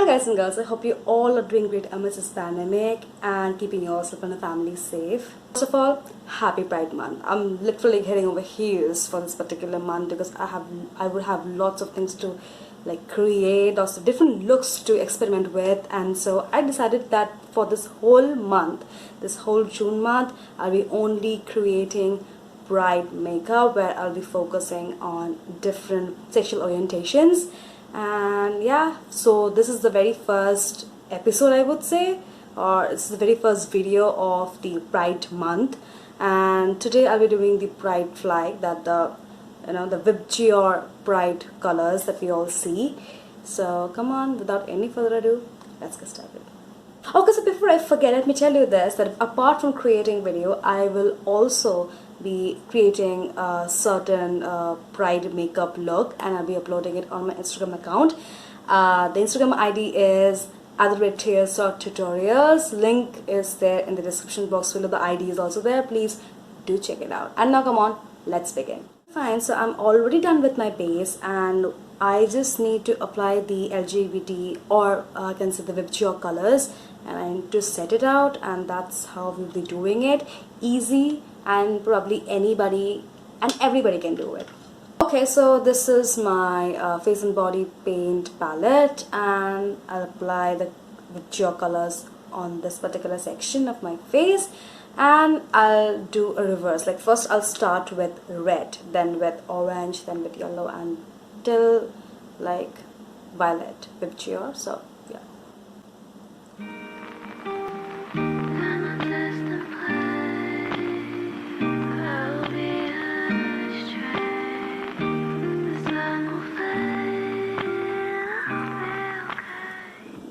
Hi guys and girls, I hope you all are doing great amidst this pandemic and keeping yourself and your family safe. First of all, happy Pride Month. I'm literally heading over heels for this particular month because I would have lots of things to like create, lots of different looks to experiment with, and so I decided that for this whole month, this whole June month, I'll be only creating bride makeup where I'll be focusing on different sexual orientations. And yeah, so this is the very first episode, I would say, or it's the very first video of the Pride month. And today I'll be doing the Pride flag, that the the Vibgyor Pride colors that we all see. So come on, without any further ado, let's get started. Okay, so before I forget, let me tell you this, that apart from creating video, I will also be creating a certain Pride makeup look, and I'll be uploading it on my Instagram account. The Instagram ID is @tutorials. Link is there in the description box below. The ID is also there. Please do check it out. And now come on, let's begin. Fine, so I'm already done with my base, and I just need to apply the LGBT, or I can say the Vibgyor colors, and I need to set it out, and that's how we'll be doing it. Easy, and probably anybody and everybody can do it. Okay, so this is my face and body paint palette, and I'll apply the Vibgyor colors on this particular section of my face, and I'll do a reverse. Like first I'll start with red, then with orange, then with yellow, and till like violet Vibgyor. So yeah.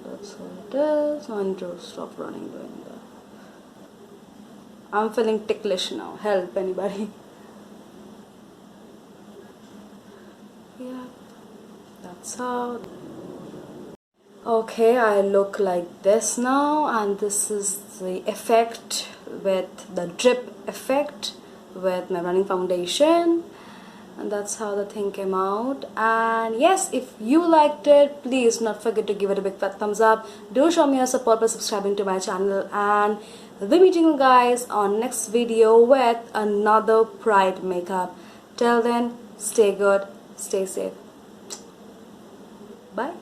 That's what it is. I need to stop running doing that. I'm feeling ticklish now. Help, anybody. Yeah, that's how. Okay, I look like this now, and this is the effect with the drip effect with my running foundation, and that's how the thing came out. And yes, if you liked it, please do not forget to give it a big fat thumbs up. Do show me your support by subscribing to my channel, and we'll be meeting you guys on next video with another Pride makeup. Till then, stay good, stay safe. Bye.